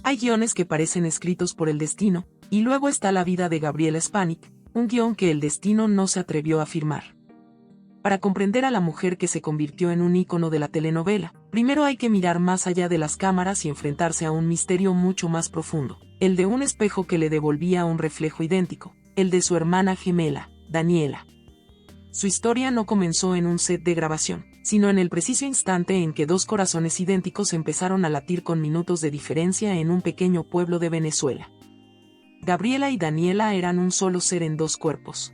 Hay guiones que parecen escritos por el destino, y luego está la vida de Gabriela Spanik, un guión que el destino no se atrevió a firmar. Para comprender a la mujer que se convirtió en un ícono de la telenovela, primero hay que mirar más allá de las cámaras y enfrentarse a un misterio mucho más profundo, el de un espejo que le devolvía un reflejo idéntico, el de su hermana gemela, Daniela. Su historia no comenzó en un set de grabación, sino en el preciso instante en que dos corazones idénticos empezaron a latir con minutos de diferencia en un pequeño pueblo de Venezuela. Gabriela y Daniela eran un solo ser en dos cuerpos.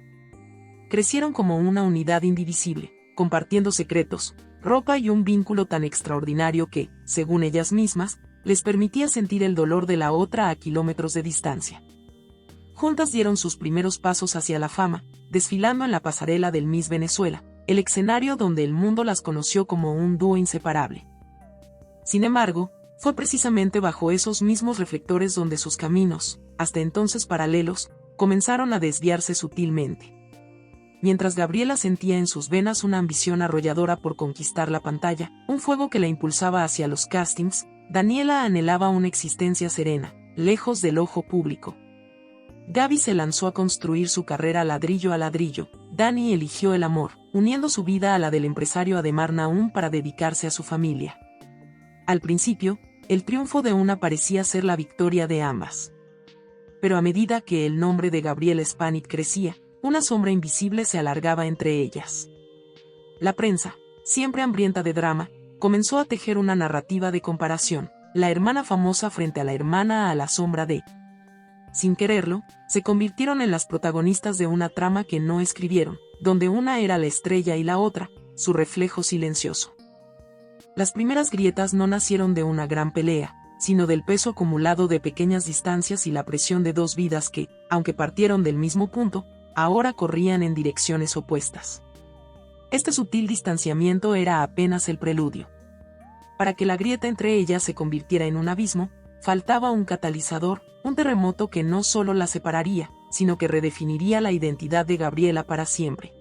Crecieron como una unidad indivisible, compartiendo secretos, ropa y un vínculo tan extraordinario que, según ellas mismas, les permitía sentir el dolor de la otra a kilómetros de distancia. Juntas dieron sus primeros pasos hacia la fama, desfilando en la pasarela del Miss Venezuela, el escenario donde el mundo las conoció como un dúo inseparable. Sin embargo, fue precisamente bajo esos mismos reflectores donde sus caminos, hasta entonces paralelos, comenzaron a desviarse sutilmente. Mientras Gabriela sentía en sus venas una ambición arrolladora por conquistar la pantalla, un fuego que la impulsaba hacia los castings, Daniela anhelaba una existencia serena, lejos del ojo público. Gaby se lanzó a construir su carrera ladrillo a ladrillo. Dani eligió el amor, uniendo su vida a la del empresario Ademar Naum para dedicarse a su familia. Al principio, el triunfo de una parecía ser la victoria de ambas. Pero a medida que el nombre de Gabriela Spanik crecía, una sombra invisible se alargaba entre ellas. La prensa, siempre hambrienta de drama, comenzó a tejer una narrativa de comparación, la hermana famosa frente a la hermana a la sombra de. Sin quererlo, se convirtieron en las protagonistas de una trama que no escribieron, donde una era la estrella y la otra, su reflejo silencioso. Las primeras grietas no nacieron de una gran pelea, sino del peso acumulado de pequeñas distancias y la presión de dos vidas que, aunque partieron del mismo punto, ahora corrían en direcciones opuestas. Este sutil distanciamiento era apenas el preludio. Para que la grieta entre ellas se convirtiera en un abismo, faltaba un catalizador, un terremoto que no solo la separaría, sino que redefiniría la identidad de Gabriela para siempre.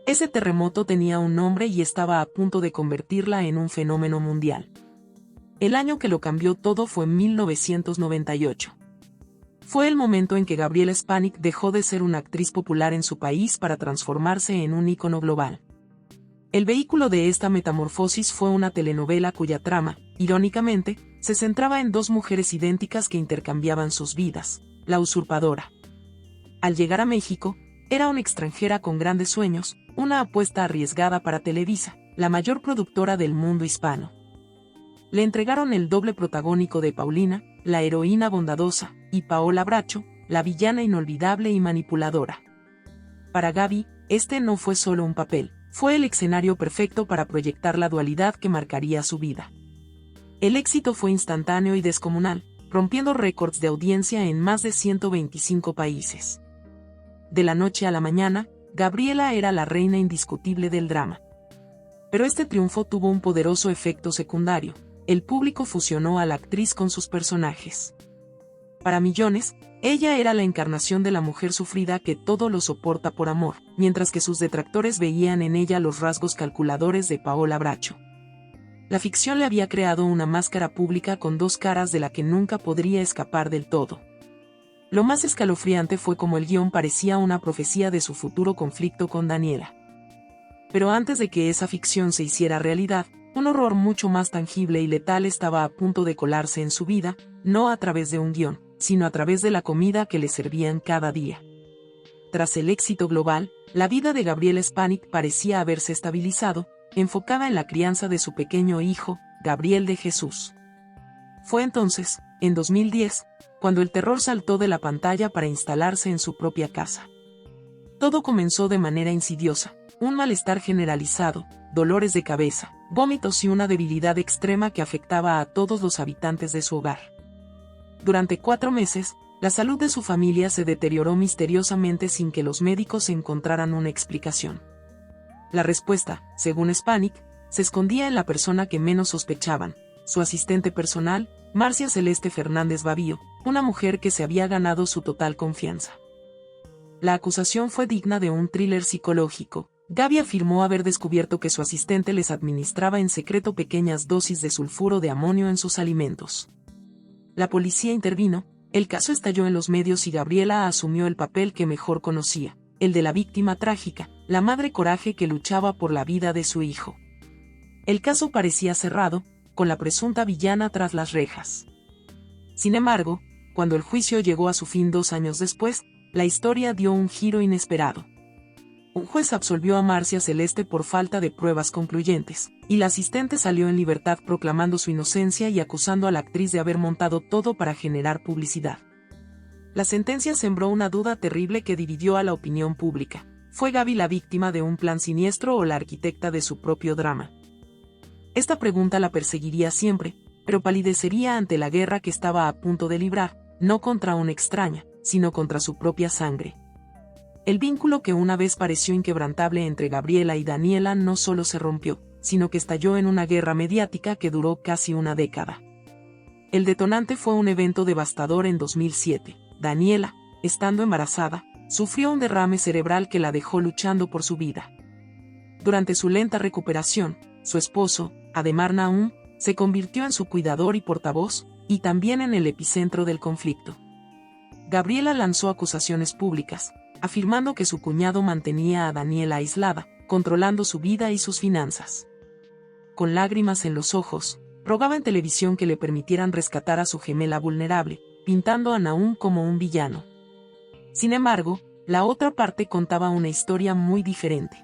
Ese terremoto tenía un nombre y estaba a punto de convertirla en un fenómeno mundial. El año que lo cambió todo fue 1998. Fue el momento en que Gabriela Spanik dejó de ser una actriz popular en su país para transformarse en un ícono global. El vehículo de esta metamorfosis fue una telenovela cuya trama, irónicamente, se centraba en dos mujeres idénticas que intercambiaban sus vidas, La Usurpadora. Al llegar a México, era una extranjera con grandes sueños, una apuesta arriesgada para Televisa, la mayor productora del mundo hispano. Le entregaron el doble protagónico de Paulina, la heroína bondadosa, y Paola Bracho, la villana inolvidable y manipuladora. Para Gaby, este no fue solo un papel, fue el escenario perfecto para proyectar la dualidad que marcaría su vida. El éxito fue instantáneo y descomunal, rompiendo récords de audiencia en más de 125 países. De la noche a la mañana, Gabriela era la reina indiscutible del drama. Pero este triunfo tuvo un poderoso efecto secundario. El público fusionó a la actriz con sus personajes. Para millones, ella era la encarnación de la mujer sufrida que todo lo soporta por amor, mientras que sus detractores veían en ella los rasgos calculadores de Paola Bracho. La ficción le había creado una máscara pública con dos caras de la que nunca podría escapar del todo. Lo más escalofriante fue como el guión parecía una profecía de su futuro conflicto con Daniela. Pero antes de que esa ficción se hiciera realidad, un horror mucho más tangible y letal estaba a punto de colarse en su vida, no a través de un guión, sino a través de la comida que le servían cada día. Tras el éxito global, la vida de Gabriela Spanik parecía haberse estabilizado, enfocada en la crianza de su pequeño hijo, Gabriel de Jesús. Fue entonces, en 2010, cuando el terror saltó de la pantalla para instalarse en su propia casa. Todo comenzó de manera insidiosa, un malestar generalizado, dolores de cabeza, vómitos y una debilidad extrema que afectaba a todos los habitantes de su hogar. Durante 4 meses, la salud de su familia se deterioró misteriosamente sin que los médicos encontraran una explicación. La respuesta, según Spanik, se escondía en la persona que menos sospechaban, su asistente personal, Marcia Celeste Fernández Bavío, una mujer que se había ganado su total confianza. La acusación fue digna de un thriller psicológico. Gaby afirmó haber descubierto que su asistente les administraba en secreto pequeñas dosis de sulfuro de amonio en sus alimentos. la policía intervino, el caso estalló en los medios y Gabriela asumió el papel que mejor conocía, el de la víctima trágica, la madre coraje que luchaba por la vida de su hijo. El caso parecía cerrado, con la presunta villana tras las rejas. Sin embargo, cuando el juicio llegó a su fin 2 años después, la historia dio un giro inesperado. Un juez absolvió a Marcia Celeste por falta de pruebas concluyentes, y la asistente salió en libertad proclamando su inocencia y acusando a la actriz de haber montado todo para generar publicidad. La sentencia sembró una duda terrible que dividió a la opinión pública. ¿Fue Gaby la víctima de un plan siniestro o la arquitecta de su propio drama? Esta pregunta la perseguiría siempre, pero palidecería ante la guerra que estaba a punto de librar, no contra una extraña, sino contra su propia sangre. El vínculo que una vez pareció inquebrantable entre Gabriela y Daniela no solo se rompió, sino que estalló en una guerra mediática que duró casi una década. El detonante fue un evento devastador en 2007. Daniela, estando embarazada, sufrió un derrame cerebral que la dejó luchando por su vida. Durante su lenta recuperación, su esposo, Ademar Nahum, se convirtió en su cuidador y portavoz, y también en el epicentro del conflicto. Gabriela lanzó acusaciones públicas, afirmando que su cuñado mantenía a Daniela aislada, controlando su vida y sus finanzas. Con lágrimas en los ojos, rogaba en televisión que le permitieran rescatar a su gemela vulnerable, pintando a Nahum como un villano. Sin embargo, la otra parte contaba una historia muy diferente.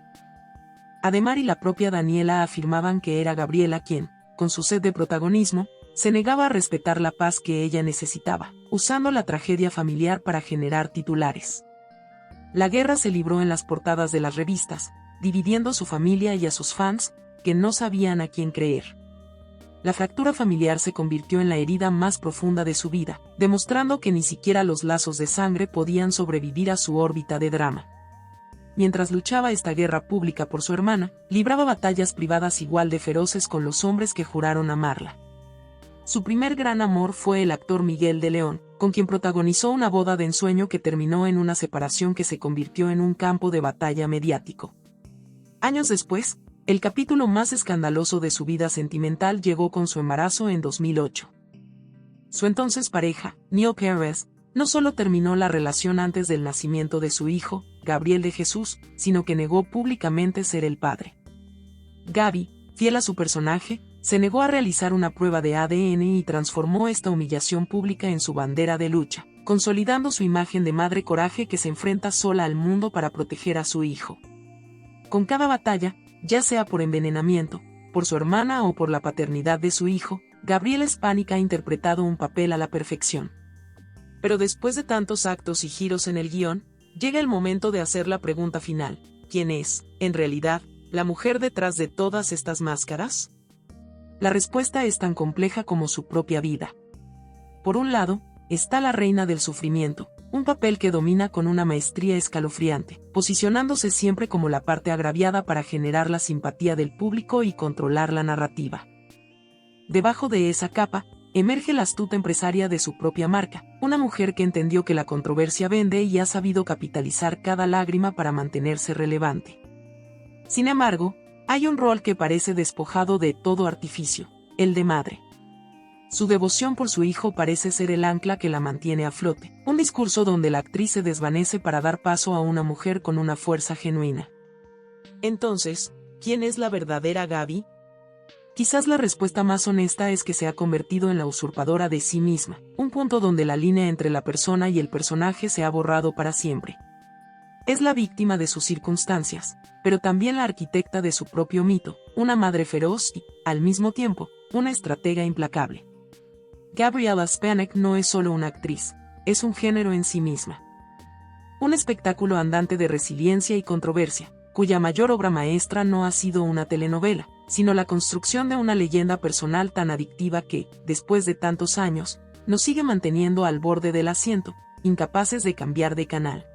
Ademar y la propia Daniela afirmaban que era Gabriela quien, con su sed de protagonismo, se negaba a respetar la paz que ella necesitaba, usando la tragedia familiar para generar titulares. La guerra se libró en las portadas de las revistas, dividiendo a su familia y a sus fans, que no sabían a quién creer. La fractura familiar se convirtió en la herida más profunda de su vida, demostrando que ni siquiera los lazos de sangre podían sobrevivir a su órbita de drama. Mientras luchaba esta guerra pública por su hermana, libraba batallas privadas igual de feroces con los hombres que juraron amarla. Su primer gran amor fue el actor Miguel de León, con quien protagonizó una boda de ensueño que terminó en una separación que se convirtió en un campo de batalla mediático. Años después, el capítulo más escandaloso de su vida sentimental llegó con su embarazo en 2008. Su entonces pareja, Neil Perez, no solo terminó la relación antes del nacimiento de su hijo, Gabriel de Jesús, sino que negó públicamente ser el padre. Gaby, fiel a su personaje, se negó a realizar una prueba de ADN y transformó esta humillación pública en su bandera de lucha, consolidando su imagen de madre coraje que se enfrenta sola al mundo para proteger a su hijo. Con cada batalla, ya sea por envenenamiento, por su hermana o por la paternidad de su hijo, Gabriela Spanik ha interpretado un papel a la perfección. Pero después de tantos actos y giros en el guión, llega el momento de hacer la pregunta final: ¿quién es, en realidad, la mujer detrás de todas estas máscaras? La respuesta es tan compleja como su propia vida. Por un lado, está la reina del sufrimiento, un papel que domina con una maestría escalofriante, posicionándose siempre como la parte agraviada para generar la simpatía del público y controlar la narrativa. Debajo de esa capa, emerge la astuta empresaria de su propia marca, una mujer que entendió que la controversia vende y ha sabido capitalizar cada lágrima para mantenerse relevante. Sin embargo, hay un rol que parece despojado de todo artificio, el de madre. Su devoción por su hijo parece ser el ancla que la mantiene a flote, un discurso donde la actriz se desvanece para dar paso a una mujer con una fuerza genuina. Entonces, ¿quién es la verdadera Gaby? Quizás la respuesta más honesta es que se ha convertido en la usurpadora de sí misma, un punto donde la línea entre la persona y el personaje se ha borrado para siempre. Es la víctima de sus circunstancias, pero también la arquitecta de su propio mito, una madre feroz y, al mismo tiempo, una estratega implacable. Gabriela Spanik no es solo una actriz, es un género en sí misma. Un espectáculo andante de resiliencia y controversia, cuya mayor obra maestra no ha sido una telenovela, sino la construcción de una leyenda personal tan adictiva que, después de tantos años, nos sigue manteniendo al borde del asiento, incapaces de cambiar de canal.